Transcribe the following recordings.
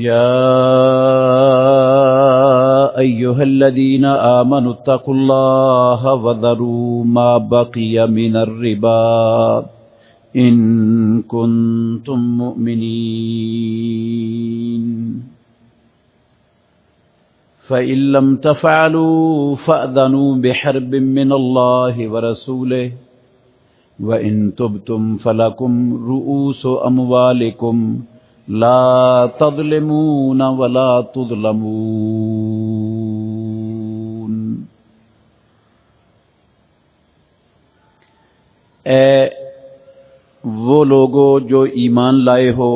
يا أيها الذين آمنوا اتقوا الله وذروا ما بقي من الربا إن كنتم مؤمنين فإن لم تفعلوا فأذنوا بحرب من الله ورسوله وإن تبتم فلكم رؤوس أموالكم لا تظلمون ولا تظلمون۔ اے وہ لوگو جو ایمان لائے ہو،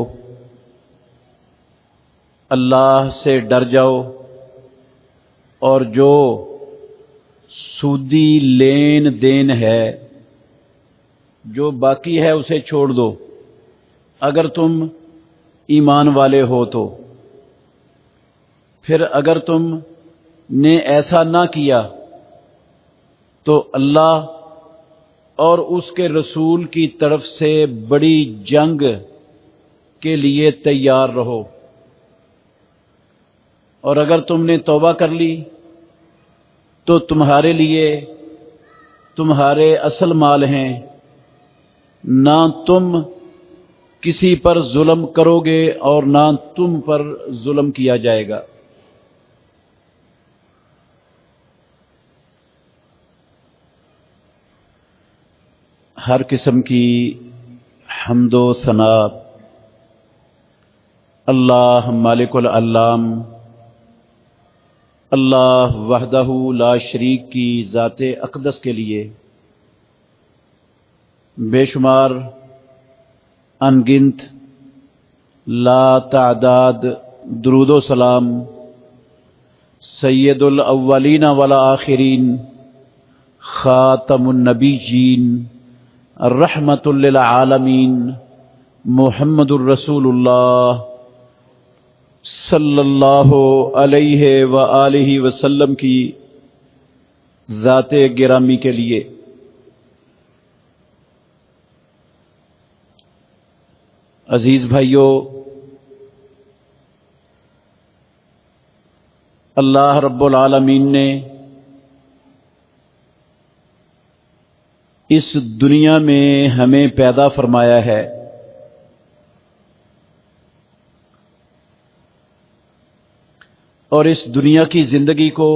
اللہ سے ڈر جاؤ اور جو سودی لین دین ہے جو باقی ہے اسے چھوڑ دو اگر تم ایمان والے ہو تو۔ پھر اگر تم نے ایسا نہ کیا تو اللہ اور اس کے رسول کی طرف سے بڑی جنگ کے لیے تیار رہو، اور اگر تم نے توبہ کر لی تو تمہارے لیے تمہارے اصل مال ہیں، نہ تم کسی پر ظلم کرو گے اور نہ تم پر ظلم کیا جائے گا۔ ہر قسم کی حمد و ثنا اللہ مالک العلام، اللہ وحدہ لا شریک کی ذات اقدس کے لیے بے شمار انگنت لا تعداد درود و سلام سید الاولین والآخرین خاتم النبیین الرحمۃ للعالمین محمد الرسول اللہ صلی اللہ علیہ وآلہ وسلم کی ذات گرامی کے لیے۔ عزیز بھائیو، اللہ رب العالمین نے اس دنیا میں ہمیں پیدا فرمایا ہے، اور اس دنیا کی زندگی کو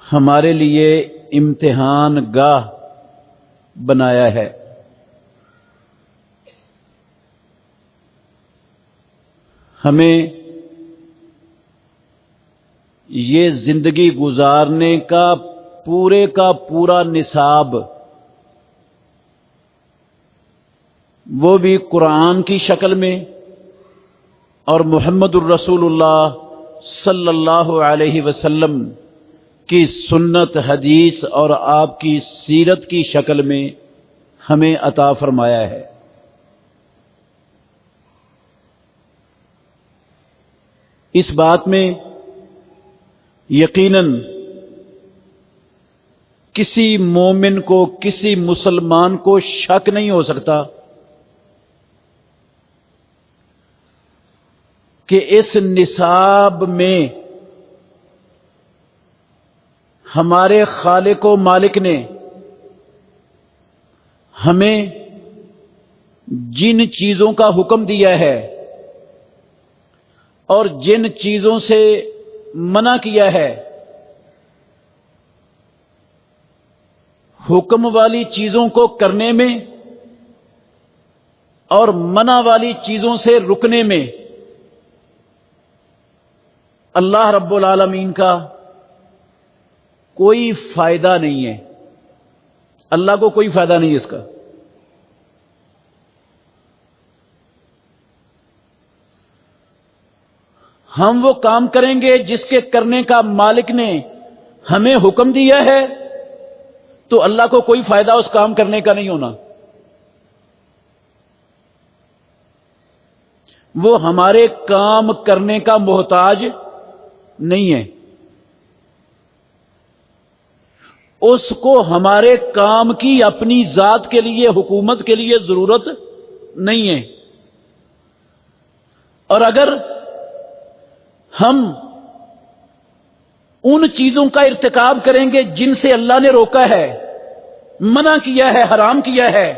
ہمارے لیے امتحان گاہ بنایا ہے۔ ہمیں یہ زندگی گزارنے کا پورا نصاب وہ بھی قرآن کی شکل میں اور محمد الرسول اللہ صلی اللہ علیہ وسلم کی سنت حدیث اور آپ کی سیرت کی شکل میں ہمیں عطا فرمایا ہے۔ اس بات میں یقیناً کسی مومن کو، کسی مسلمان کو شک نہیں ہو سکتا کہ اس نصاب میں ہمارے خالق و مالک نے ہمیں جن چیزوں کا حکم دیا ہے اور جن چیزوں سے منع کیا ہے، حکم والی چیزوں کو کرنے میں اور منع والی چیزوں سے رکنے میں اللہ رب العالمین کا کوئی فائدہ نہیں ہے، اللہ کو کوئی فائدہ نہیں ہے اس کا۔ ہم وہ کام کریں گے جس کے کرنے کا مالک نے ہمیں حکم دیا ہے، تو اللہ کو کوئی فائدہ اس کام کرنے کا نہیں ہونا۔ وہ ہمارے کام کرنے کا محتاج نہیں ہے، اس کو ہمارے کام کی اپنی ذات کے لیے، حکومت کے لیے ضرورت نہیں ہے، اور اگر ہم ان چیزوں کا ارتکاب کریں گے جن سے اللہ نے روکا ہے، منع کیا ہے، حرام کیا ہے،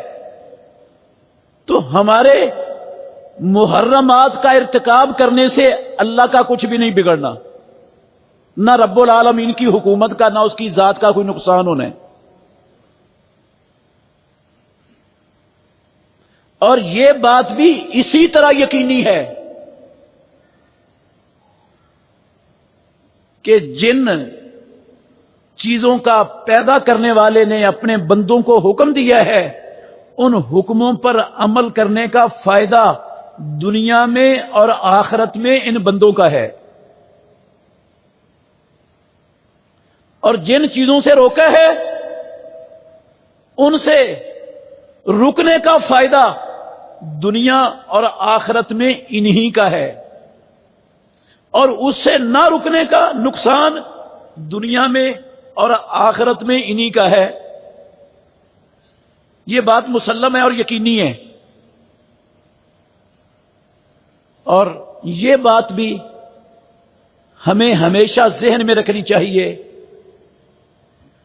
تو ہمارے محرمات کا ارتکاب کرنے سے اللہ کا کچھ بھی نہیں بگڑنا، نہ رب العالمین کی حکومت کا، نہ اس کی ذات کا کوئی نقصان ہونا ہے۔ اور یہ بات بھی اسی طرح یقینی ہے کہ جن چیزوں کا پیدا کرنے والے نے اپنے بندوں کو حکم دیا ہے، ان حکموں پر عمل کرنے کا فائدہ دنیا میں اور آخرت میں ان بندوں کا ہے، اور جن چیزوں سے روکا ہے ان سے رکنے کا فائدہ دنیا اور آخرت میں انہی کا ہے، اور اس سے نہ رکنے کا نقصان دنیا میں اور آخرت میں انہی کا ہے۔ یہ بات مسلم ہے اور یقینی ہے، اور یہ بات بھی ہمیں ہمیشہ ذہن میں رکھنی چاہیے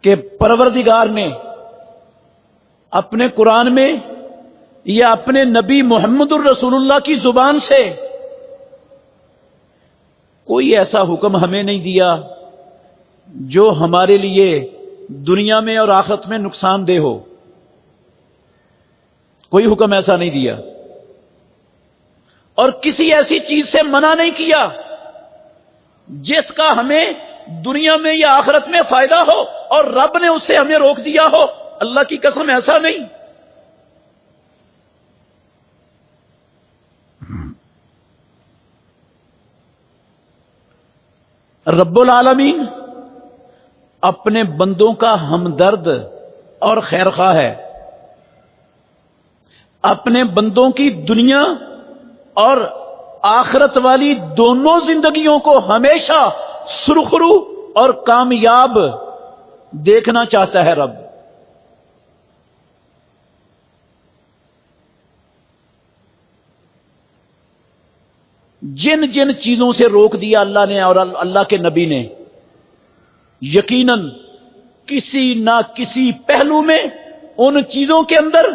کہ پروردگار نے اپنے قرآن میں یا اپنے نبی محمد الرسول اللہ کی زبان سے کوئی ایسا حکم ہمیں نہیں دیا جو ہمارے لیے دنیا میں اور آخرت میں نقصان دہ ہو، کوئی حکم ایسا نہیں دیا، اور کسی ایسی چیز سے منع نہیں کیا جس کا ہمیں دنیا میں یا آخرت میں فائدہ ہو اور رب نے اس سے ہمیں روک دیا ہو۔ اللہ کی قسم ایسا نہیں۔ رب العالمین اپنے بندوں کا ہمدرد اور خیرخواہ ہے، اپنے بندوں کی دنیا اور آخرت والی دونوں زندگیوں کو ہمیشہ سرخرو اور کامیاب دیکھنا چاہتا ہے رب۔ جن جن چیزوں سے روک دیا اللہ نے اور اللہ کے نبی نے، یقیناً کسی نہ کسی پہلو میں ان چیزوں کے اندر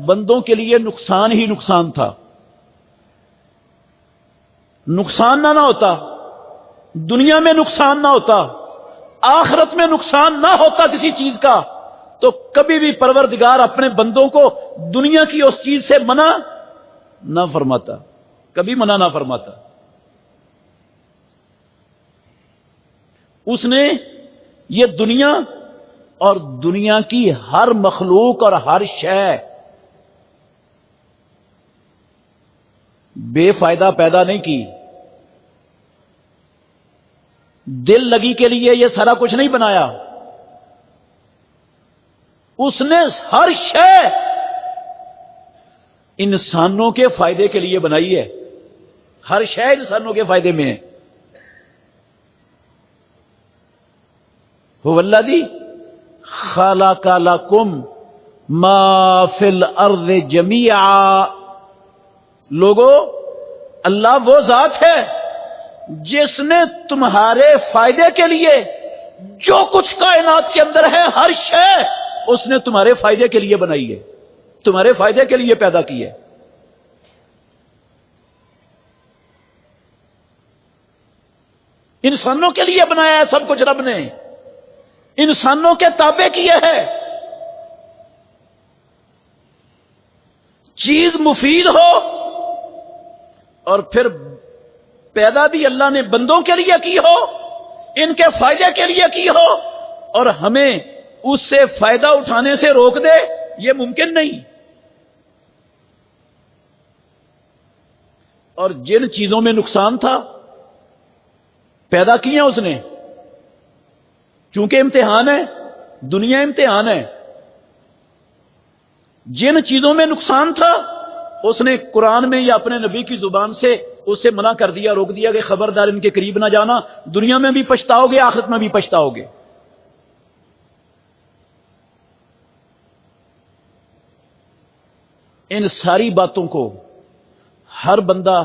بندوں کے لیے نقصان ہی نقصان تھا۔ نقصان نہ ہوتا، دنیا میں نقصان نہ ہوتا، آخرت میں نقصان نہ ہوتا کسی چیز کا، تو کبھی بھی پروردگار اپنے بندوں کو دنیا کی اس چیز سے منع نہ فرماتا، کبھی منع نہ فرماتا۔ اس نے یہ دنیا اور دنیا کی ہر مخلوق اور ہر شے بے فائدہ پیدا نہیں کی، دل لگی کے لیے یہ سارا کچھ نہیں بنایا۔ اس نے ہر شے انسانوں کے فائدے کے لیے بنائی ہے، ہر شے انسانوں کے فائدے میں ہے۔ هو الذی خلق لکم ما فی الارض جمیعا، لوگو اللہ وہ ذات ہے جس نے تمہارے فائدے کے لیے جو کچھ کائنات کے اندر ہے، ہر شے اس نے تمہارے فائدے کے لیے بنائی ہے، تمہارے فائدے کے لیے پیدا کی ہے۔ انسانوں کے لیے بنایا ہے سب کچھ رب نے، انسانوں کے تابع کیے ہے۔ چیز مفید ہو اور پھر پیدا بھی اللہ نے بندوں کے لیے کی ہو، ان کے فائدے کے لیے کی ہو، اور ہمیں اس سے فائدہ اٹھانے سے روک دے، یہ ممکن نہیں۔ اور جن چیزوں میں نقصان تھا پیدا کیا اس نے، چونکہ امتحان ہے، دنیا امتحان ہے۔ جن چیزوں میں نقصان تھا اس نے قرآن میں یا اپنے نبی کی زبان سے اس سے منع کر دیا، روک دیا کہ خبردار ان کے قریب نہ جانا، دنیا میں بھی پچھتاؤ گے، آخرت میں بھی پچھتاؤ گے۔ ان ساری باتوں کو ہر بندہ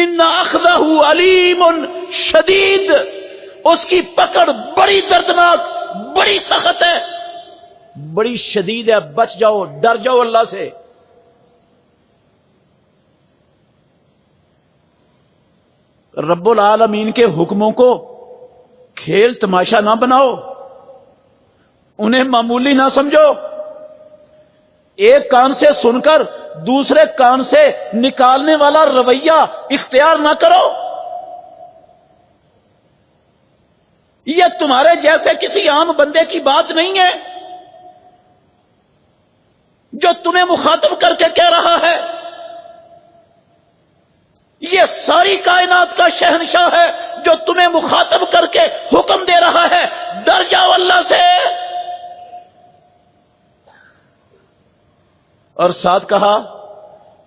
ان اخذہ علیم شدید، اس کی پکڑ بڑی دردناک، بڑی سخت ہے، بڑی شدید ہے، بچ جاؤ، ڈر جاؤ اللہ سے۔ رب العالمین کے حکموں کو کھیل تماشا نہ بناؤ، انہیں معمولی نہ سمجھو، ایک کان سے سن کر دوسرے کان سے نکالنے والا رویہ اختیار نہ کرو۔ یہ تمہارے جیسے کسی عام بندے کی بات نہیں ہے جو تمہیں مخاطب کر کے کہہ رہا ہے، یہ ساری کائنات کا شہنشاہ ہے جو تمہیں مخاطب کر کے حکم دے رہا ہے، ڈر جاؤ اللہ سے۔ اور ساتھ کہا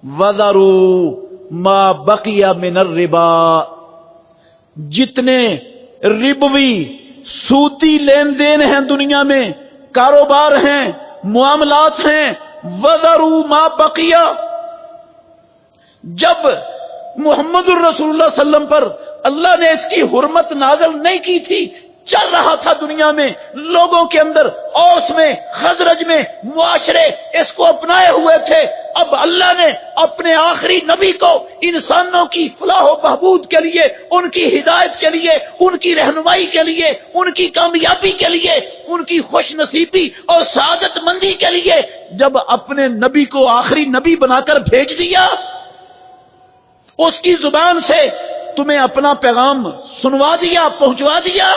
وَذَرُوا مَا بَقِيَ مِنَ الرِّبَا، جتنے ربوی سودی لین دین ہیں دنیا میں، کاروبار ہیں، معاملات ہیں، وَذَرُوا مَا بَقِيَ، جب محمد الرسول اللہ صلی اللہ علیہ وسلم پر اللہ نے اس کی حرمت نازل نہیں کی تھی، چل رہا تھا دنیا میں، لوگوں کے اندر، اوس میں، خزرج میں، معاشرے اس کو اپنائے ہوئے تھے، اب اللہ نے اپنے آخری نبی کو انسانوں کی فلاح و بہبود کے لیے، ان کی ہدایت کے لیے، ان کی رہنمائی کے لیے، ان کی کامیابی کے لیے، ان کی خوش نصیبی اور سعادت مندی کے لیے جب اپنے نبی کو آخری نبی بنا کر بھیج دیا، اس کی زبان سے تمہیں اپنا پیغام سنوا دیا، پہنچوا دیا۔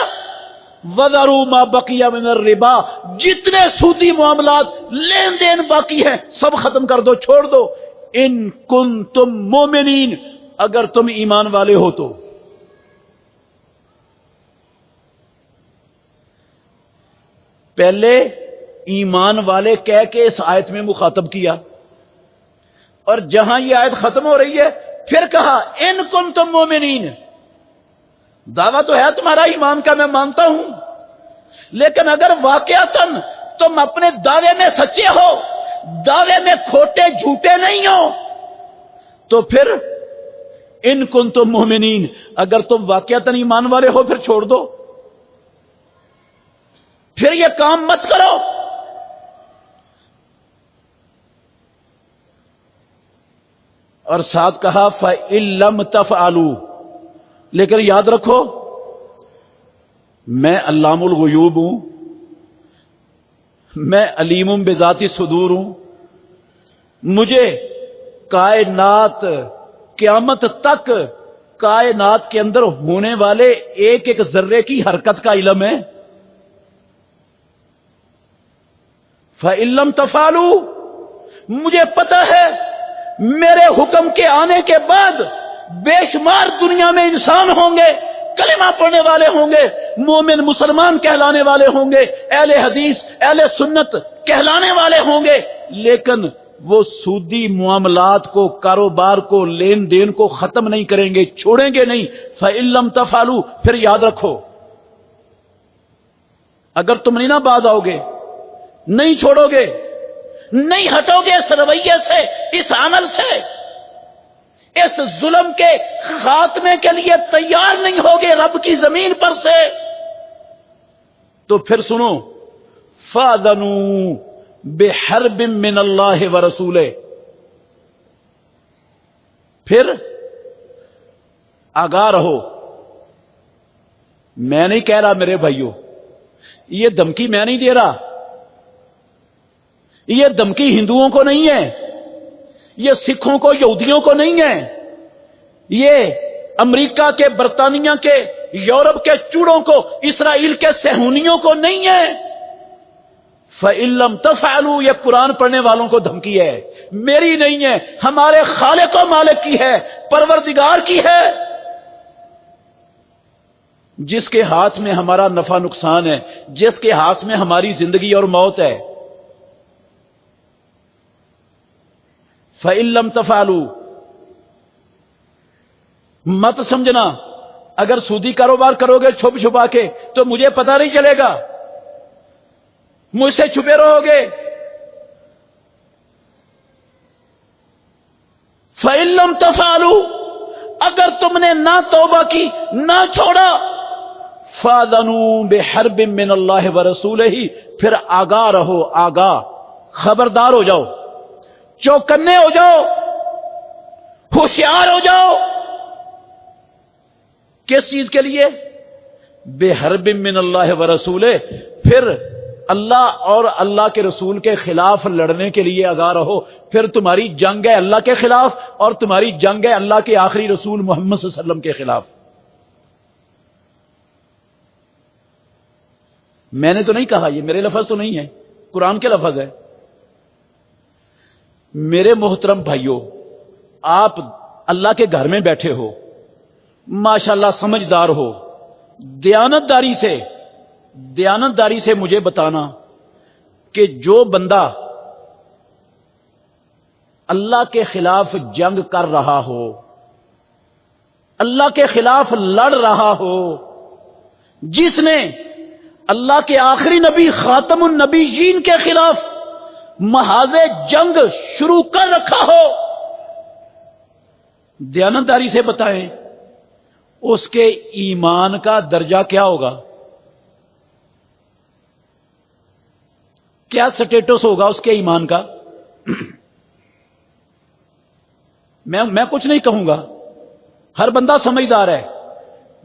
وَذَرُوا مَا بَقِيَ مِنَ الرِّبَا، جتنے سودی معاملات، لین دین باقی ہیں سب ختم کر دو، چھوڑ دو، ان کنتم مومنین، اگر تم ایمان والے ہو تو۔ پہلے ایمان والے کہہ کے اس آیت میں مخاطب کیا، اور جہاں یہ آیت ختم ہو رہی ہے پھر کہا ان کنتم مومنین، دعویٰ تو ہے تمہارا ایمان کا، میں مانتا ہوں، لیکن اگر واقعتاً تم اپنے دعوے میں سچے ہو، دعوے میں کھوٹے جھوٹے نہیں ہو، تو پھر ان کنتم مومنین، اگر تم واقعتاً ایمان والے ہو پھر چھوڑ دو، پھر یہ کام مت کرو۔ اور ساتھ کہا فَإِن لَّمْ تَفْعَلُوا، لیکن یاد رکھو میں علام الغیوب ہوں، میں علیم بذات الصدور ہوں، مجھے کائنات، قیامت تک کائنات کے اندر ہونے والے ایک ایک ذرے کی حرکت کا علم ہے۔ فَإِن لَّمْ تَفْعَلُوا، مجھے پتہ ہے میرے حکم کے آنے کے بعد بے شمار دنیا میں انسان ہوں گے، کلمہ پڑھنے والے ہوں گے، مومن مسلمان کہلانے والے ہوں گے، اہل حدیث اہل سنت کہلانے والے ہوں گے، لیکن وہ سودی معاملات کو، کاروبار کو، لین دین کو ختم نہیں کریں گے، چھوڑیں گے نہیں۔ فَإِن لَّمْ تَفْعَلُوا، پھر یاد رکھو اگر تم نہیں نہ باز آؤ گے، نہیں چھوڑو گے، نہیں ہٹو گے اس رویے سے، اس عمل سے، اس ظلم کے خاتمے کے لیے تیار نہیں ہوگے رب کی زمین پر سے، تو پھر سنو فَأَذَنُوا بِحَرْبٍ مِّنَ اللَّهِ وَرَسُولِهِ، پھر آگاہ رہو۔ میں نہیں کہہ رہا میرے بھائیوں، یہ دھمکی میں نہیں دے رہا، یہ دھمکی ہندوؤں کو نہیں ہے، یہ سکھوں کو، یہودیوں کو نہیں ہے، یہ امریکہ کے، برطانیہ کے، یورپ کے چوڑوں کو، اسرائیل کے صہیونیوں کو نہیں ہے۔ فَإِن لَّمْ تَفْعَلُوا، یہ قرآن پڑھنے والوں کو دھمکی ہے، میری نہیں ہے، ہمارے خالق و مالک کی ہے، پروردگار کی ہے، جس کے ہاتھ میں ہمارا نفع نقصان ہے، جس کے ہاتھ میں ہماری زندگی اور موت ہے۔ فَإِن لَّمْ تَفْعَلُوا، مت سمجھنا اگر سودی کاروبار کرو گے چھپ چھپا کے تو مجھے پتہ نہیں چلے گا، مجھ سے چھپے رہو گے۔ فَإِن لَّمْ تَفْعَلُوا، اگر تم نے نہ توبہ کی نہ چھوڑا فَآذَنُوا بِحَرْبٍ مِّنَ اللَّهِ وَرَسُولِهِ، پھر آگاہ رہو، آگاہ، خبردار ہو جاؤ، چوکنے ہو جاؤ، ہوشیار ہو جاؤ۔ کس چیز کے لیے؟ بِحَرْبٍ مِّنَ اللَّهِ وَرَسُولِهِ، پھر اللہ اور اللہ کے رسول کے خلاف لڑنے کے لیے آگاہ رہو۔ پھر تمہاری جنگ ہے اللہ کے خلاف، اور تمہاری جنگ ہے اللہ کے آخری رسول محمد صلی اللہ علیہ وسلم کے خلاف۔ میں نے تو نہیں کہا، یہ میرے لفظ تو نہیں ہے، قرآن کے لفظ ہے۔ میرے محترم بھائیوں، آپ اللہ کے گھر میں بیٹھے ہو، ماشاءاللہ سمجھدار ہو، دیانتداری سے مجھے بتانا کہ جو بندہ اللہ کے خلاف جنگ کر رہا ہو، اللہ کے خلاف لڑ رہا ہو، جس نے اللہ کے آخری نبی خاتم النبیین کے خلاف محاذ جنگ شروع کر رکھا ہو، دیانتداری سے بتائیں اس کے ایمان کا درجہ کیا ہوگا؟ کیا سٹیٹس ہوگا اس کے ایمان کا؟ میں کچھ نہیں کہوں گا، ہر بندہ سمجھدار ہے۔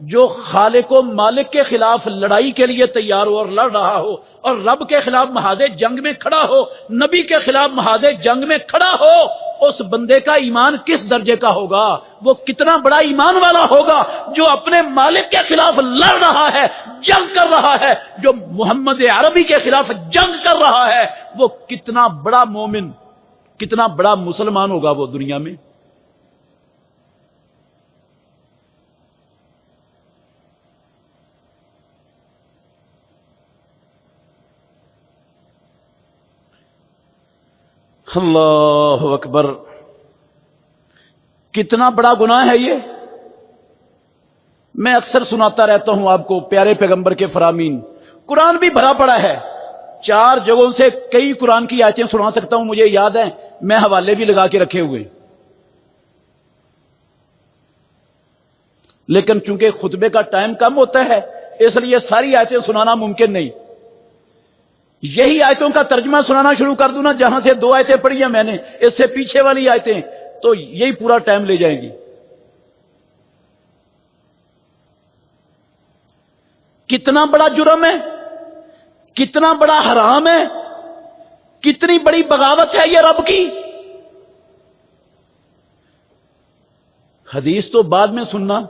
جو خالق و مالک کے خلاف لڑائی کے لیے تیار ہو اور لڑ رہا ہو، اور رب کے خلاف محاذ جنگ میں کھڑا ہو، نبی کے خلاف محاذ جنگ میں کھڑا ہو، اس بندے کا ایمان کس درجے کا ہوگا؟ وہ کتنا بڑا ایمان والا ہوگا جو اپنے مالک کے خلاف لڑ رہا ہے، جنگ کر رہا ہے، جو محمد عربی کے خلاف جنگ کر رہا ہے۔ وہ کتنا بڑا مومن، کتنا بڑا مسلمان ہوگا وہ دنیا میں۔ اللہ اکبر، کتنا بڑا گناہ ہے یہ۔ میں اکثر سناتا رہتا ہوں آپ کو پیارے پیغمبر کے فرامین، قرآن بھی بھرا پڑا ہے، 4 جگہوں سے کئی قرآن کی آیتیں سنا سکتا ہوں، مجھے یاد ہیں، میں حوالے بھی لگا کے رکھے ہوئے، لیکن چونکہ خطبے کا ٹائم کم ہوتا ہے اس لیے ساری آیتیں سنانا ممکن نہیں۔ یہی آیتوں کا ترجمہ سنانا شروع کر دوں نا، جہاں سے 2 آیتیں پڑھی ہیں میں نے، اس سے پیچھے والی آیتیں، تو یہی پورا ٹائم لے جائیں گی۔ کتنا بڑا جرم ہے، کتنا بڑا حرام ہے، کتنی بڑی بغاوت ہے یہ رب کی۔ حدیث تو بعد میں سننا،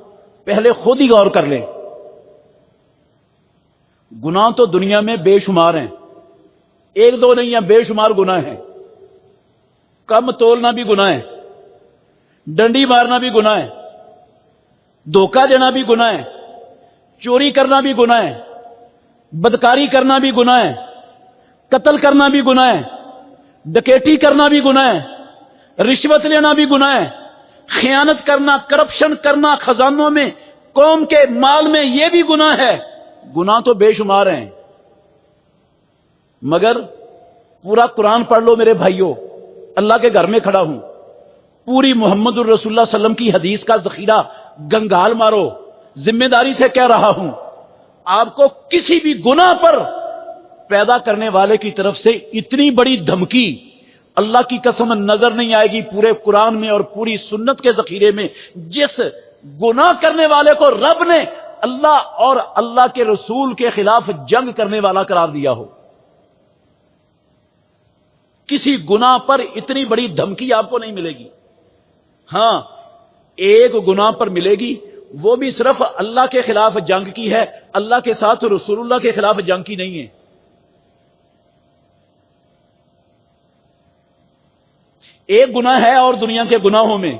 پہلے خود ہی غور کر لیں۔ گناہ تو دنیا میں بے شمار ہیں، 1 2 نہیں ہیں، بے شمار گناہ ہیں۔ کم تولنا بھی گناہ ہے، ڈنڈی مارنا بھی گناہ ہے، دھوکہ دینا بھی گناہ ہے، چوری کرنا بھی گناہ ہے، بدکاری کرنا بھی گناہ ہے، قتل کرنا بھی گناہ ہے، ڈکیٹی کرنا بھی گناہ ہے، رشوت لینا بھی گناہ ہے، خیانت کرنا، کرپشن کرنا خزانوں میں، قوم کے مال میں، یہ بھی گناہ ہے۔ گناہ تو بے شمار ہیں، مگر پورا قرآن پڑھ لو میرے بھائیوں، اللہ کے گھر میں کھڑا ہوں، پوری محمد الرسول اللہ صلی اللہ علیہ وسلم کی حدیث کا ذخیرہ گنگال مارو، ذمہ داری سے کہہ رہا ہوں، آپ کو کسی بھی گناہ پر پیدا کرنے والے کی طرف سے اتنی بڑی دھمکی اللہ کی قسم نظر نہیں آئے گی پورے قرآن میں اور پوری سنت کے ذخیرے میں، جس گناہ کرنے والے کو رب نے اللہ اور اللہ کے رسول کے خلاف جنگ کرنے والا قرار دیا ہو۔ کسی گناہ پر اتنی بڑی دھمکی آپ کو نہیں ملے گی۔ ہاں، ایک گناہ پر ملے گی، وہ بھی صرف اللہ کے خلاف جنگ کی ہے، اللہ کے ساتھ رسول اللہ کے خلاف جنگ کی نہیں ہے۔ ایک گناہ ہے اور دنیا کے گناہوں میں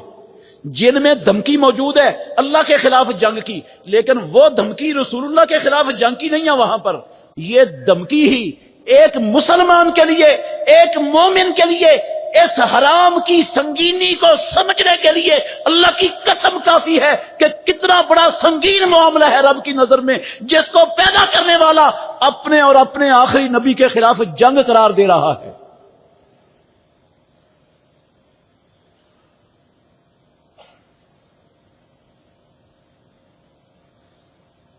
جن میں دھمکی موجود ہے اللہ کے خلاف جنگ کی، لیکن وہ دھمکی رسول اللہ کے خلاف جنگ کی نہیں ہے۔ وہاں پر یہ دھمکی ہی ایک مسلمان کے لیے، ایک مومن کے لیے، اس حرام کی سنگینی کو سمجھنے کے لیے اللہ کی قسم کافی ہے کہ کتنا بڑا سنگین معاملہ ہے رب کی نظر میں، جس کو پیدا کرنے والا اپنے اور اپنے آخری نبی کے خلاف جنگ قرار دے رہا ہے۔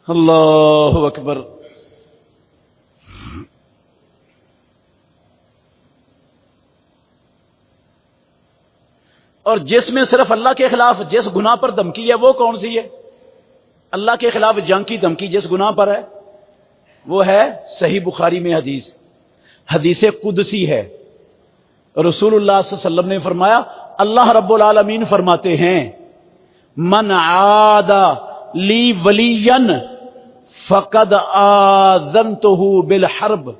اللہ اکبر۔ اور جس میں صرف اللہ کے خلاف جس گناہ پر دھمکی ہے وہ کون سی ہے؟ اللہ کے خلاف جنگ کی دھمکی جس گناہ پر ہے وہ ہے صحیح بخاری میں حدیث قدسی ہے۔ رسول اللہ صلی اللہ علیہ وسلم نے فرمایا، اللہ رب العالمین فرماتے ہیں، من عاد لی ولیا فقد آذنتہ بالحرب،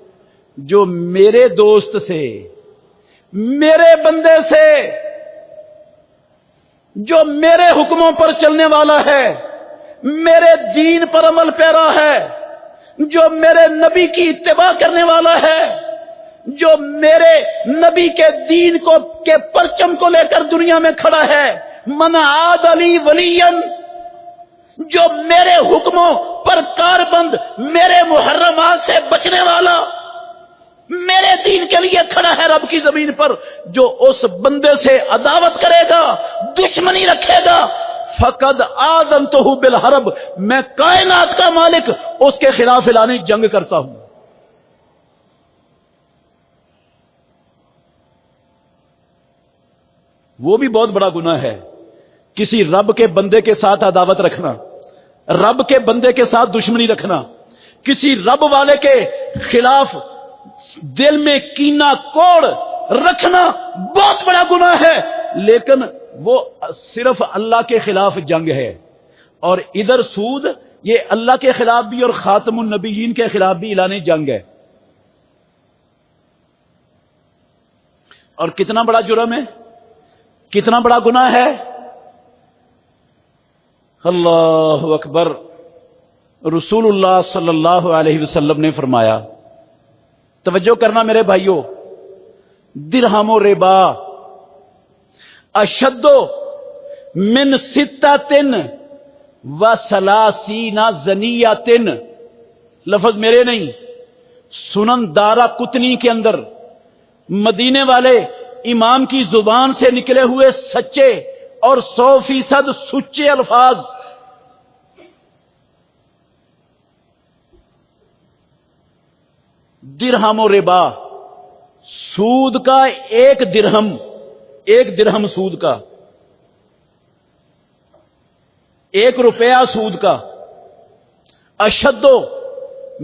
جو میرے دوست سے، میرے بندے سے، جو میرے حکموں پر چلنے والا ہے، میرے دین پر عمل پیرا ہے، جو میرے نبی کی اتباع کرنے والا ہے، جو میرے نبی کے دین کے پرچم کو لے کر دنیا میں کھڑا ہے، من عاد لی ولیا، جو میرے حکموں پر کاربند، میرے محرمات سے بچنے والا، میرے دین کے لیے کھڑا ہے رب کی زمین پر، جو اس بندے سے عداوت کرے گا، دشمنی رکھے گا، فقد آذنتہ بالحرب، میں کائنات کا مالک اس کے خلاف اعلان جنگ کرتا ہوں۔ وہ بھی بہت بڑا گناہ ہے، کسی رب کے بندے کے ساتھ عداوت رکھنا، رب کے بندے کے ساتھ دشمنی رکھنا، کسی رب والے کے خلاف دل میں کینہ کوڑ رکھنا بہت بڑا گناہ ہے، لیکن وہ صرف اللہ کے خلاف جنگ ہے۔ اور ادھر سود، یہ اللہ کے خلاف بھی اور خاتم النبیین کے خلاف بھی اعلان جنگ ہے۔ اور کتنا بڑا جرم ہے، کتنا بڑا گناہ ہے، اللہ اکبر۔ رسول اللہ صلی اللہ علیہ وسلم نے فرمایا، توجہ کرنا میرے بھائیوں، درہم و ربا اشد من ستۃ و ثلاثین زنیۃ، لفظ میرے نہیں، سنن دارا قطنی کے اندر مدینے والے امام کی زبان سے نکلے ہوئے سچے اور 100% سچے الفاظ، درہم و ربا، سود کا ایک درہم سود کا، 1 روپیہ سود کا، اشد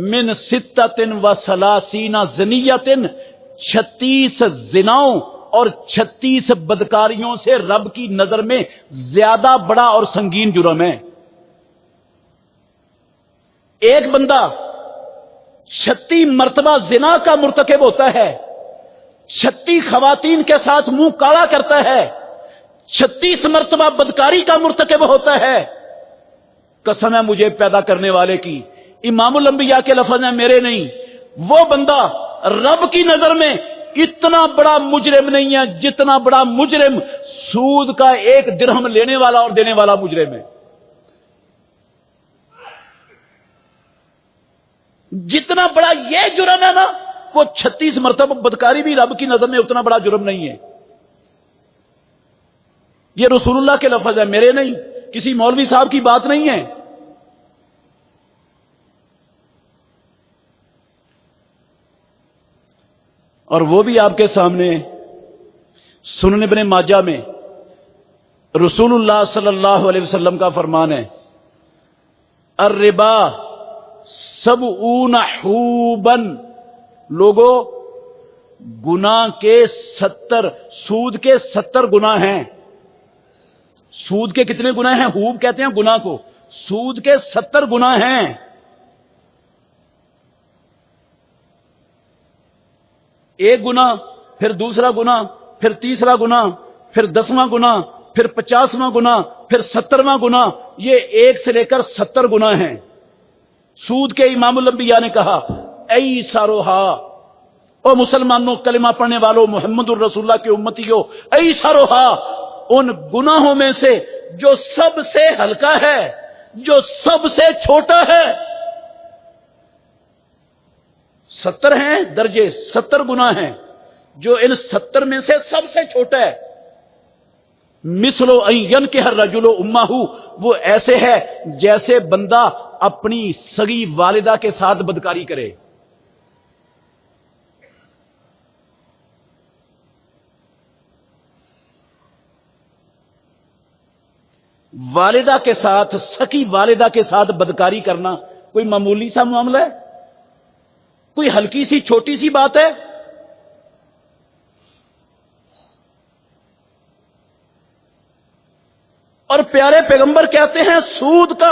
من ستۃ و ثلاثین زنیۃ، 36 زناؤں اور 36 بدکاریوں سے رب کی نظر میں زیادہ بڑا اور سنگین جرم ہے۔ ایک بندہ 36 مرتبہ زنا کا مرتکب ہوتا ہے، 36 خواتین کے ساتھ منہ کالا کرتا ہے، 36 مرتبہ بدکاری کا مرتکب ہوتا ہے، قسم ہے مجھے پیدا کرنے والے کی، امام الانبیاء کے لفظ ہیں میرے نہیں، وہ بندہ رب کی نظر میں اتنا بڑا مجرم نہیں ہے جتنا بڑا مجرم سود کا 1 درہم لینے والا اور دینے والا مجرم ہے۔ جتنا بڑا یہ جرم ہے نا، وہ 36 مرتبہ بدکاری بھی رب کی نظر میں اتنا بڑا جرم نہیں ہے۔ یہ رسول اللہ کے لفظ ہے میرے نہیں، کسی مولوی صاحب کی بات نہیں ہے۔ اور وہ بھی آپ کے سامنے سنن ابن ماجہ میں رسول اللہ صلی اللہ علیہ وسلم کا فرمان ہے، الربا 70 حوبا، لوگوں گناہ کے 70، سود کے 70 گناہ ہیں۔ سود کے کتنے گناہ ہیں؟ حوب کہتے ہیں گناہ کو، سود کے 70 گناہ ہیں۔ ایک گناہ، پھر دوسرا گناہ، پھر تیسرا گناہ، پھر 10واں گناہ، پھر 50واں گناہ، پھر 70واں گناہ، یہ 1 سے لے کر 70 گناہ ہیں۔ سود کے امام الانبیاء نے کہا، ایسرھا، او مسلمانوں، کلمہ پڑھنے والوں، محمد الرسول اللہ کے امتیوں، ایسرھا، ان گناہوں میں سے جو سب سے ہلکا ہے، جو سب سے چھوٹا ہے۔ 70 ہیں درجے، 70 گناہ ہیں، جو ان 70 میں سے سب سے چھوٹا ہے۔ مثل ان ينكح الرجل امه، وہ ایسے ہے جیسے بندہ اپنی سگی والدہ کے ساتھ بدکاری کرے. والدہ کے ساتھ، سکی والدہ کے ساتھ بدکاری کرنا کوئی معمولی سا معاملہ ہے؟ کوئی ہلکی سی چھوٹی سی بات ہے؟ اور پیارے پیغمبر کہتے ہیں سود کا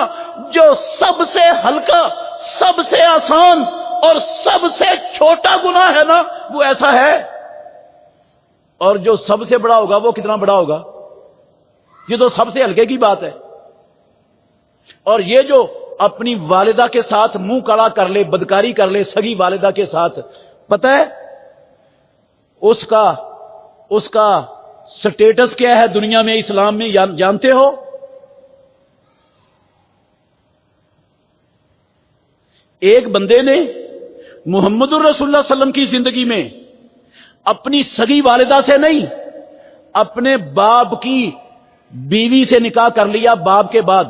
جو سب سے ہلکا، سب سے آسان اور سب سے چھوٹا گناہ ہے نا، وہ ایسا ہے. اور جو سب سے بڑا ہوگا وہ کتنا بڑا ہوگا؟ یہ تو سب سے ہلکے کی بات ہے. اور یہ جو اپنی والدہ کے ساتھ منہ کڑا کر لے، بدکاری کر لے سگی والدہ کے ساتھ، پتہ ہے اس کا سٹیٹس کیا ہے دنیا میں، اسلام میں، جانتے ہو؟ ایک بندے نے محمد الرسول اللہ صلی اللہ علیہ وسلم کی زندگی میں اپنی سگی والدہ سے نہیں، اپنے باپ کی بیوی سے نکاح کر لیا باپ کے بعد.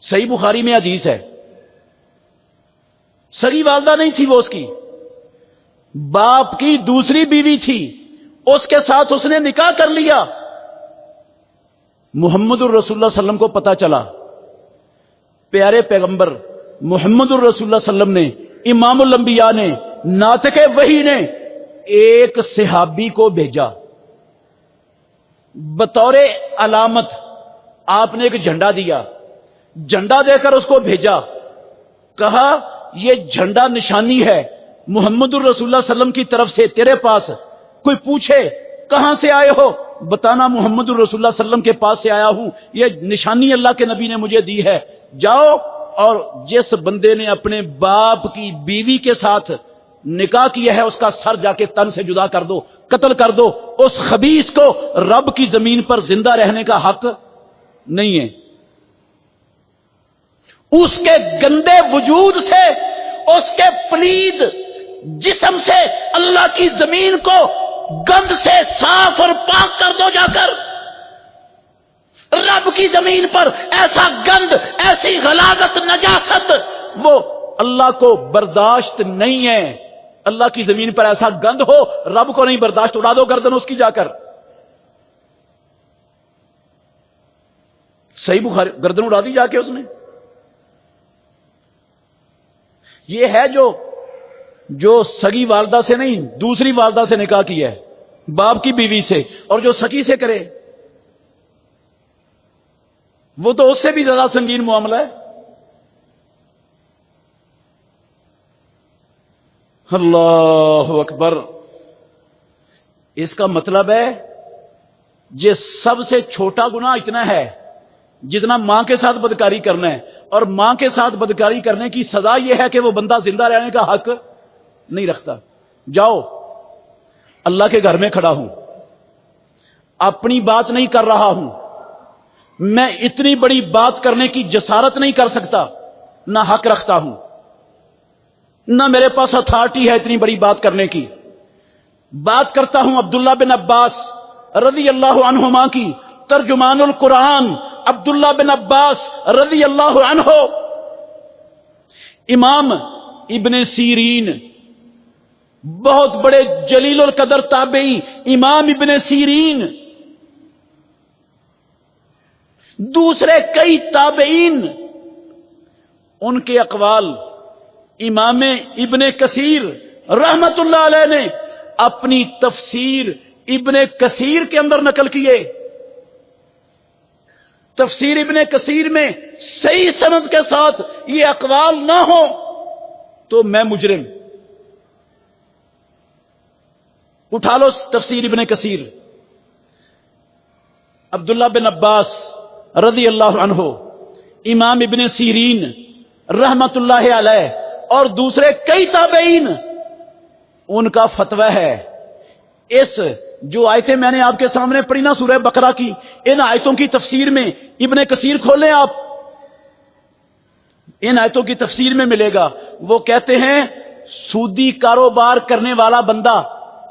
صحیح بخاری میں حدیث ہے. سگی والدہ نہیں تھی وہ، اس کی باپ کی دوسری بیوی تھی، اس کے ساتھ اس نے نکاح کر لیا. محمد الرسول اللہ صلی اللہ علیہ وسلم کو پتا چلا، پیارے پیغمبر محمد الرسول اللہ صلی اللہ علیہ وسلم نے، امام الانبیاء نے، ناطق وحی نے ایک صحابی کو بھیجا بطور علامت. آپ نے ایک جھنڈا دیا، جھنڈا دے کر اس کو بھیجا، کہا یہ جھنڈا نشانی ہے محمد الرسول اللہ صلی اللہ علیہ وسلم کی طرف سے تیرے پاس. کوئی پوچھے کہاں سے آئے ہو، بتانا محمد الرسول اللہ صلی اللہ علیہ وسلم کے پاس سے آیا ہوں، یہ نشانی اللہ کے نبی نے مجھے دی ہے. جاؤ اور جس بندے نے اپنے باپ کی بیوی کے ساتھ نکاح کیا ہے اس کا سر جا کے تن سے جدا کر دو، قتل کر دو. اس خبیث کو رب کی زمین پر زندہ رہنے کا حق نہیں ہے. اس کے گندے وجود سے، اس کے پلید جسم سے اللہ کی زمین کو گند سے صاف اور پاک کر دو. جا کر رب کی زمین پر ایسا گند، ایسی غلاظت، نجاست وہ اللہ کو برداشت نہیں ہے. اللہ کی زمین پر ایسا گند ہو، رب کو نہیں برداشت. اڑا دو گردن اس کی جا کر. صحیح بخاری، گردن اڑا دی جا کے اس نے. یہ ہے جو سگی والدہ سے نہیں، دوسری والدہ سے نکاح کیا ہے، باپ کی بیوی سے. اور جو سکی سے کرے وہ تو اس سے بھی زیادہ سنگین معاملہ ہے. اللہ اکبر. اس کا مطلب ہے یہ سب سے چھوٹا گناہ اتنا ہے جتنا ماں کے ساتھ بدکاری کرنا ہے. اور ماں کے ساتھ بدکاری کرنے کی سزا یہ ہے کہ وہ بندہ زندہ رہنے کا حق نہیں رکھتا. جاؤ، اللہ کے گھر میں کھڑا ہوں، اپنی بات نہیں کر رہا ہوں، میں اتنی بڑی بات کرنے کی جسارت نہیں کر سکتا، نہ حق رکھتا ہوں، نہ میرے پاس اتھارٹی ہے اتنی بڑی بات کرنے کی. بات کرتا ہوں عبداللہ بن عباس رضی اللہ عنہما کی، ترجمان القرآن عبداللہ بن عباس رضی اللہ عنہ. امام ابن سیرین، بہت بڑے جلیل القدر تابعی امام ابن سیرین، دوسرے کئی تابعین، ان کے اقوال امام ابن کثیر رحمت اللہ علیہ نے اپنی تفسیر ابن کثیر کے اندر نقل کیے. تفسیر ابن کثیر میں صحیح سند کے ساتھ یہ اقوال نہ ہو تو میں مجرم. اٹھا لو تفسیر ابن کثیر. عبداللہ بن عباس رضی اللہ عنہ، امام ابن سیرین رحمت اللہ علیہ اور دوسرے کئی تابعین، ان کا فتویٰ ہے. اس جو آیتیں میں نے آپ کے سامنے پڑھی نا سورہ بقرہ کی، ان آیتوں کی تفسیر میں ابن کثیر کھولیں آپ، ان آیتوں کی تفسیر میں ملے گا. وہ کہتے ہیں سودی کاروبار کرنے والا بندہ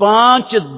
5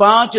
5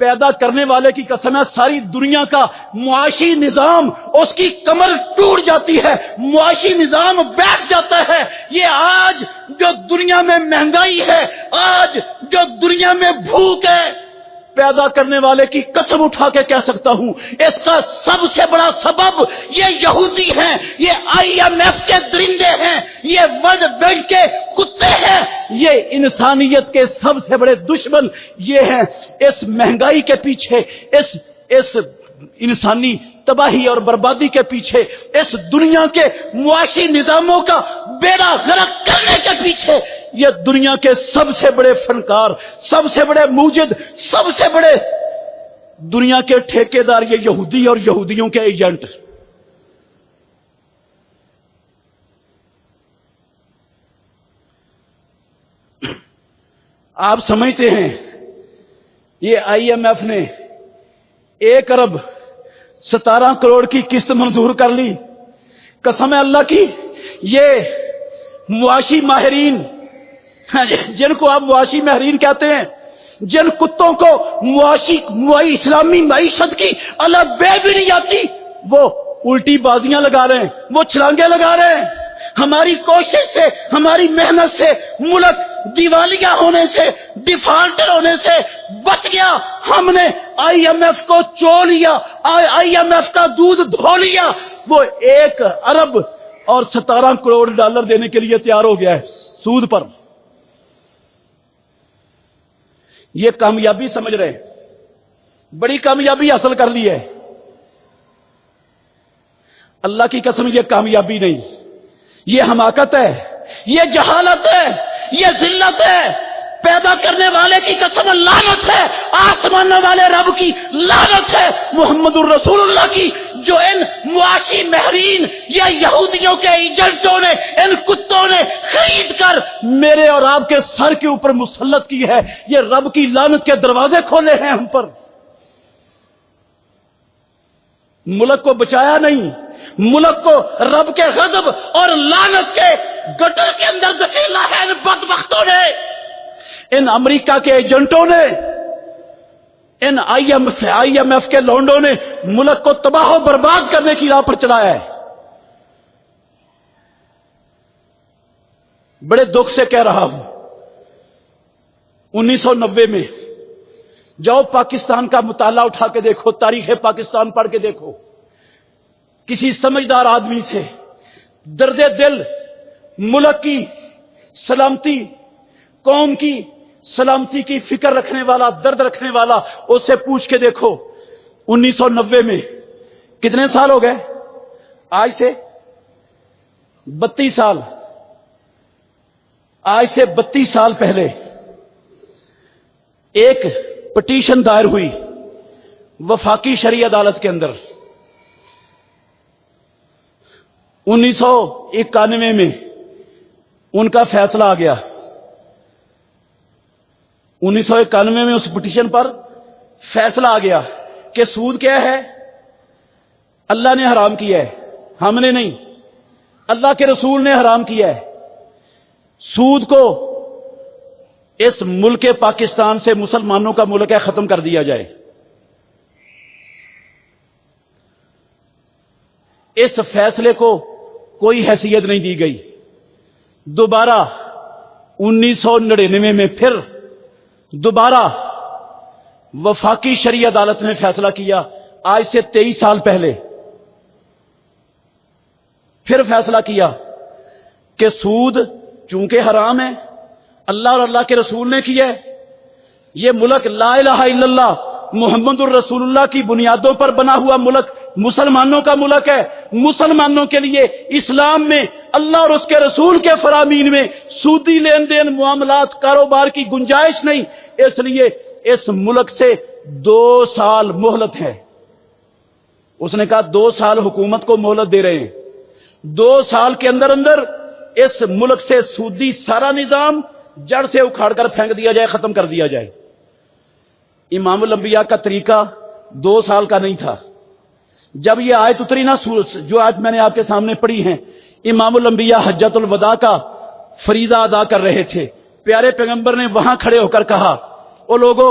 پیدا کرنے والے کی قسم ہے ساری دنیا کا معاشی نظام اس کی کمر ٹوٹ جاتی ہے، معاشی نظام بیٹھ جاتا ہے۔ یہ آج جو دنیا میں مہنگائی ہے، آج جو دنیا میں بھوک ہے، پیدا کرنے والے کی قسم اٹھا کے کہہ سکتا ہوں اس کا سب سے بڑا سبب یہ یہودی ہیں، یہ IMF کے درندے ہیں، یہ ورلڈ بینک کے کتے ہیں، یہ انسانیت کے سب سے بڑے دشمن یہ ہیں۔ اس مہنگائی کے پیچھے، اس انسانی تباہی اور بربادی کے پیچھے، اس دنیا کے معاشی نظاموں کا بیڑا غرق کرنے کے پیچھے یہ دنیا کے سب سے بڑے فنکار، سب سے بڑے موجد، سب سے بڑے دنیا کے ٹھیکیدار یہ یہودی اور یہودیوں کے ایجنٹ۔ آپ سمجھتے ہیں یہ IMF نے 1 ارب 17 کروڑ کی قسط منظور کر لی؟ قسم ہے اللہ کی، یہ معاشی ماہرین جن کو آپ معاشی ماہرین کہتے ہیں، جن کتوں کو اسلامی معیشت کی الگ بے بھی نہیں آتی، وہ الٹی بازیاں لگا رہے ہیں، وہ چھلانگے لگا رہے ہیں۔ ہماری کوشش سے، ہماری محنت سے ملک دیوالیہ ہونے سے، ڈیفالٹر ہونے سے بچ گیا۔ ہم نے IMF کو چو لیا، IMF کا دودھ دھو لیا۔ وہ 1 ارب اور 17 کروڑ ڈالر دینے کے لیے تیار ہو گیا ہے سود پر۔ یہ کامیابی سمجھ رہے ہیں، بڑی کامیابی حاصل کر لی ہے۔ اللہ کی قسم یہ کامیابی نہیں، یہ حماقت ہے، یہ جہالت ہے، یہ ذلت ہے۔ پیدا کرنے والے کی قسم لعنت ہے، آسمان والے رب کی لعنت ہے، محمد الرسول اللہ کی، جو ان معاشی ماہرین یا یہودیوں کے ایجنٹوں نے، ان کتوں نے خرید کر میرے اور آپ کے سر کے اوپر مسلط کی ہے۔ یہ رب کی لعنت کے دروازے کھولے ہیں ہم پر۔ ملک کو بچایا نہیں، ملک کو رب کے غضب اور لعنت کے گٹر کے اندر دھکیلا ہے ان بدبختوں نے، ان امریکہ کے ایجنٹوں نے، ان IMF کے لونڈوں نے ملک کو تباہ و برباد کرنے کی راہ پر چلایا ہے۔ بڑے دکھ سے کہہ رہا ہوں، 1990 میں جاؤ پاکستان کا مطالعہ اٹھا کے دیکھو، تاریخ پاکستان پڑھ کے دیکھو، کسی سمجھدار آدمی سے درد دل، ملک کی سلامتی، قوم کی سلامتی کی فکر رکھنے والا، درد رکھنے والا، اس سے پوچھ کے دیکھو 1990 میں کتنے سال ہو گئے؟ آج سے 32 سال، آج سے 32 سال پہلے ایک پٹیشن دائر ہوئی وفاقی شرعی عدالت کے اندر۔ 1991 میں ان کا فیصلہ آ گیا۔ 1991 میں اس پٹیشن پر فیصلہ آ گیا کہ سود کیا ہے؟ اللہ نے حرام کیا ہے، ہم نے نہیں، اللہ کے رسول نے حرام کیا ہے۔ سود کو اس ملک پاکستان سے، مسلمانوں کا ملک ہے، ختم کر دیا جائے۔ اس فیصلے کو کوئی حیثیت نہیں دی گئی۔ دوبارہ 1999 میں پھر دوبارہ وفاقی شرعی عدالت نے فیصلہ کیا، آج سے 23 سال پہلے پھر فیصلہ کیا کہ سود چونکہ حرام ہے، اللہ اور اللہ کے رسول نے کیا ہے، یہ ملک لا الہ الا اللہ محمد الرسول اللہ کی بنیادوں پر بنا ہوا ملک مسلمانوں کا ملک ہے۔ مسلمانوں کے لیے اسلام میں اللہ اور اس کے رسول کے فرامین میں سودی لین دین، معاملات، کاروبار کی گنجائش نہیں۔ اس لیے اس ملک سے 2 سال مہلت ہے۔ اس نے کہا 2 سال حکومت کو مہلت دے رہے ہیں، 2 سال کے اندر اندر اس ملک سے سودی سارا نظام جڑ سے اکھاڑ کر پھینک دیا جائے، ختم کر دیا جائے۔ امام الانبیاء کا طریقہ 2 سال کا نہیں تھا۔ جب یہ آیت اتری نا، جو آیت میں نے آپ کے سامنے پڑھی ہیں، امام الانبیاء حجۃ الوداع کا فریضہ ادا کر رہے تھے، پیارے پیغمبر نے وہاں کھڑے ہو کر کہا، او لوگو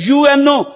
UNO,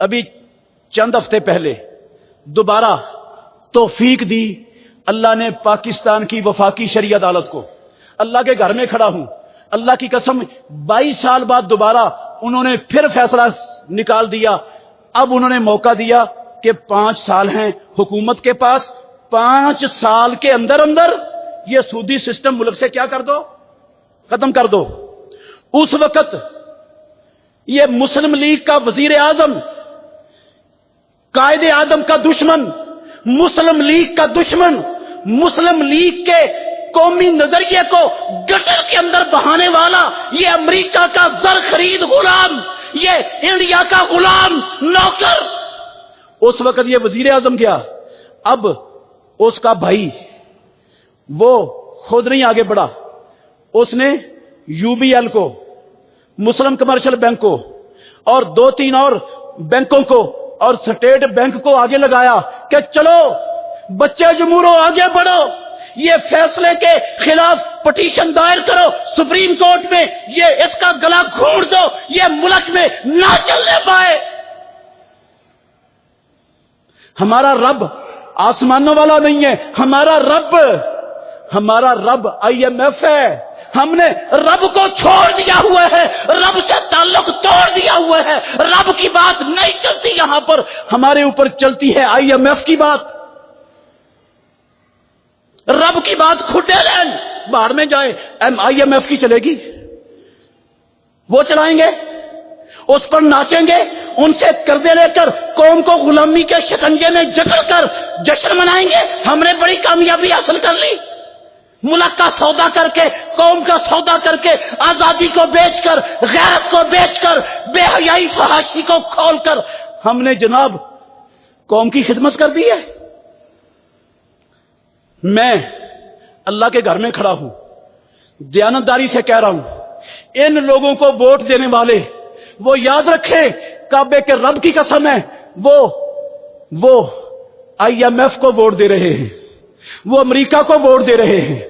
ابھی چند ہفتے پہلے دوبارہ توفیق دی اللہ نے پاکستان کی وفاقی شرعی عدالت کو. اللہ کے گھر میں کھڑا ہوں، اللہ کی قسم 22 سال بعد دوبارہ انہوں نے پھر فیصلہ نکال دیا. اب انہوں نے موقع دیا کہ 5 سال ہیں حکومت کے پاس، 5 سال کے اندر اندر یہ سودی سسٹم ملک سے کیا کر دو، ختم کر دو. اس وقت یہ مسلم لیگ کا وزیر اعظم، قائد اعظم کا دشمن، مسلم لیگ کا دشمن، مسلم لیگ کے قومی نظریے کو گٹر کے اندر بہانے والا، یہ امریکہ کا زر خرید غلام، یہ انڈیا کا غلام نوکر، اس وقت یہ وزیر اعظم گیا. اب اس کا بھائی وہ خود نہیں آگے بڑھا، اس نے UBL کو، مسلم کمرشل بینک کو اور 2-3 اور بینکوں کو اور سٹیٹ بینک کو آگے لگایا کہ چلو بچے جمہورو آگے بڑھو، یہ فیصلے کے خلاف پٹیشن دائر کرو سپریم کورٹ میں، یہ اس کا گلا گھونٹ دو، یہ ملک میں نہ چلنے پائے. ہمارا رب آسمانوں والا نہیں ہے، ہمارا رب IMF ہے. ہم نے رب کو چھوڑ دیا ہوا ہے، رب سے تعلق توڑ دیا ہوا ہے، رب کی بات نہیں چلتی یہاں پر، ہمارے اوپر چلتی ہے IMF کی بات. رب کی بات کھٹے رہن باہر میں جائے، IMF کی چلے گی، وہ چلائیں گے، اس پر ناچیں گے، ان سے قرضے لے کر قوم کو غلامی کے شکنجے میں جکڑ کر جشن منائیں گے. ہم نے بڑی کامیابی حاصل کر لی، ملک کا سودا کر کے، قوم کا سودا کر کے، آزادی کو بیچ کر، غیرت کو بیچ کر، بے حیائی فحاشی کو کھول کر ہم نے جناب قوم کی خدمت کر دی ہے. میں اللہ کے گھر میں کھڑا ہوں، دیانتداری سے کہہ رہا ہوں، ان لوگوں کو ووٹ دینے والے وہ یاد رکھیں، کعبے کے رب کی قسم ہے، وہ IMF کو ووٹ دے رہے ہیں، وہ امریکہ کو ووٹ دے رہے ہیں،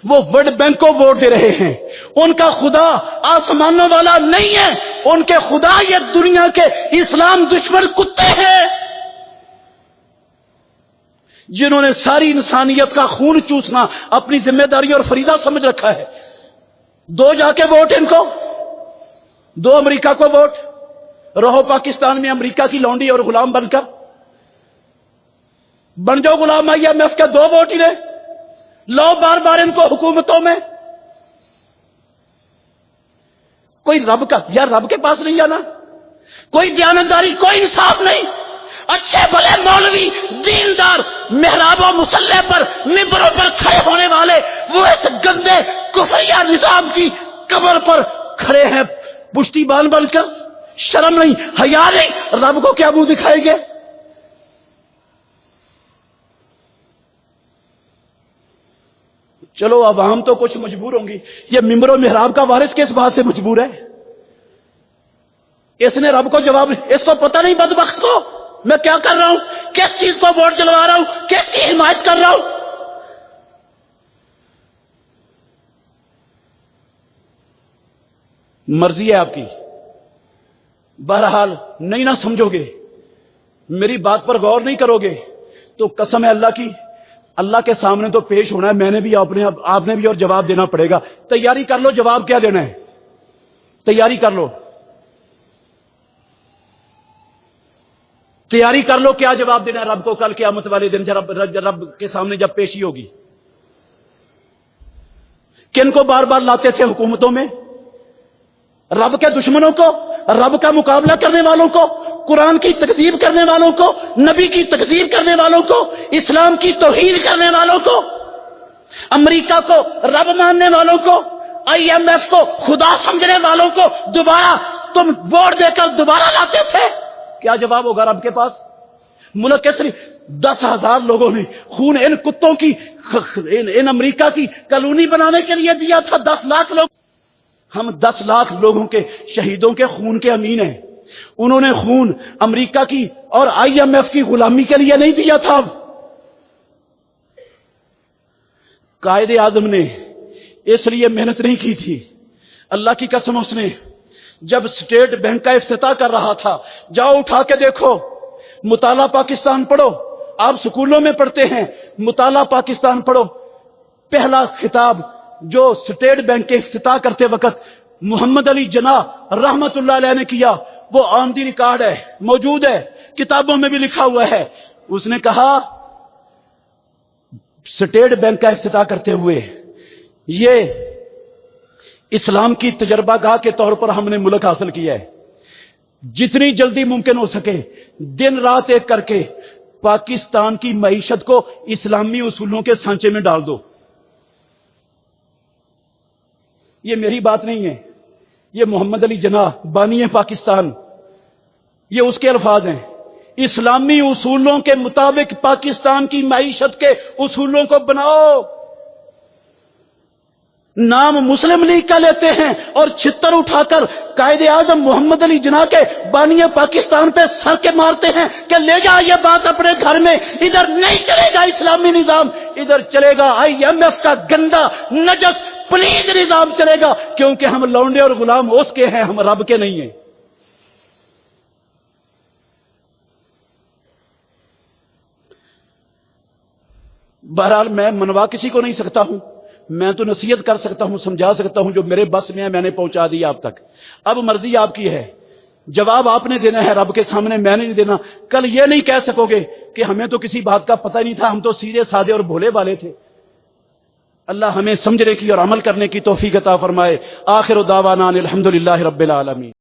وہ ورلڈ بینک کو ووٹ دے رہے ہیں. ان کا خدا آسمانوں والا نہیں ہے، ان کے خدا یہ دنیا کے اسلام دشمن کتے ہیں جنہوں نے ساری انسانیت کا خون چوسنا اپنی ذمہ داری اور فریضہ سمجھ رکھا ہے. 2 جا کے ووٹ ان کو، 2 امریکہ کو ووٹ، رہو پاکستان میں امریکہ کی لونڈی اور غلام بن کر، بن جاؤ غلام IMF کے. 2 ووٹ ہی لے لو بار بار ان کو حکومتوں میں. کوئی رب کا، یا رب کے پاس نہیں جانا، کوئی دیانتداری، کوئی انصاف نہیں. اچھے بھلے مولوی دیندار محراب و مصلے پر ممبروں پر کھڑے ہونے والے وہ اس گندے کفریہ نظام کی قبر پر کھڑے ہیں پشتی بان بن کر. شرم نہیں، حیا نہیں، رب کو کیا منہ دکھائیں گے؟ چلو عوام تو کچھ مجبور ہوں گی، یہ ممبر و محراب کا وارث کس بات سے مجبور ہے؟ اس نے رب کو جواب، اس کو پتہ نہیں بدبخت کو میں کیا کر رہا ہوں، کس چیز کو ووٹ دلوا رہا ہوں، کس کی حمایت کر رہا ہوں. مرضی ہے آپ کی، بہرحال نہیں نہ سمجھو گے، میری بات پر غور نہیں کرو گے تو قسم ہے اللہ کی، اللہ کے سامنے تو پیش ہونا ہے. میں نے بھی، آپ نے بھی، اور جواب دینا پڑے گا. تیاری کر لو، جواب کیا دینا ہے، تیاری کر لو، تیاری کر لو کیا جواب دینا ہے رب کو کل قیامت والے دن رب کے سامنے جب پیشی ہوگی. کن کو بار بار لاتے تھے حکومتوں میں؟ رب کے دشمنوں کو، رب کا مقابلہ کرنے والوں کو، قرآن کی تکذیب کرنے والوں کو، نبی کی تکذیب کرنے والوں کو، اسلام کی توہین کرنے والوں کو، امریکہ کو رب ماننے والوں کو، IMF کو خدا سمجھنے والوں کو دوبارہ تم ووٹ دے کر دوبارہ لاتے تھے. کیا جواب ہوگا رب کے پاس؟ ملک کے صرف 10,000 لوگوں نے خون ان کتوں کی، ان امریکہ کی کالونی بنانے کے لیے دیا تھا. 10 لاکھ لوگ، ہم 10 لاکھ لوگوں کے شہیدوں کے خون کے امین ہیں. انہوں نے خون امریکہ کی اور IMF کی غلامی کے لیے نہیں دیا تھا. قائد اعظم نے اس لیے محنت نہیں کی تھی، اللہ کی قسم اس نے جب اسٹیٹ بینک کا افتتاح کر رہا تھا، جاؤ اٹھا کے دیکھو، مطالعہ پاکستان پڑھو، آپ سکولوں میں پڑھتے ہیں، مطالعہ پاکستان پڑھو، پہلا خطاب جو اسٹیٹ بینک کے افتتاح کرتے وقت محمد علی جناح رحمت اللہ علیہ نے کیا، وہ آمدی ریکارڈ ہے، موجود ہے، کتابوں میں بھی لکھا ہوا ہے۔ اس نے کہا اسٹیٹ بینک کا افتتاح کرتے ہوئے یہ اسلام کی تجربہ گاہ کے طور پر ہم نے ملک حاصل کیا ہے، جتنی جلدی ممکن ہو سکے دن رات ایک کر کے پاکستان کی معیشت کو اسلامی اصولوں کے سانچے میں ڈال دو۔ یہ میری بات نہیں ہے، یہ محمد علی جناح بانی پاکستان، یہ اس کے الفاظ ہیں۔ اسلامی اصولوں کے مطابق پاکستان کی معیشت کے اصولوں کو بناؤ۔ نام مسلم لیگ کا لیتے ہیں اور چھتر اٹھا کر قائد اعظم محمد علی جناح کے بانی پاکستان پہ سر کے مارتے ہیں کہ لے جا یہ بات اپنے گھر میں، ادھر نہیں چلے گا اسلامی نظام، ادھر چلے گا IMF کا گندا نجس پلید نظام چلے گا، کیونکہ ہم لونڈے اور غلام اس کے ہیں، ہم رب کے نہیں ہیں۔ بہرحال میں منوا کسی کو نہیں سکتا ہوں، میں تو نصیحت کر سکتا ہوں، سمجھا سکتا ہوں، جو میرے بس میں ہے میں نے پہنچا دیا آپ تک۔ اب مرضی آپ کی ہے، جواب آپ نے دینا ہے، رب کے سامنے میں نے نہیں دینا۔ کل یہ نہیں کہہ سکو گے کہ ہمیں تو کسی بات کا پتہ نہیں تھا، ہم تو سیدھے سادے اور بھولے والے تھے۔ اللہ ہمیں سمجھنے کی اور عمل کرنے کی توفیق عطا فرمائے۔ آخر دعوانا الحمدللہ رب العالمین۔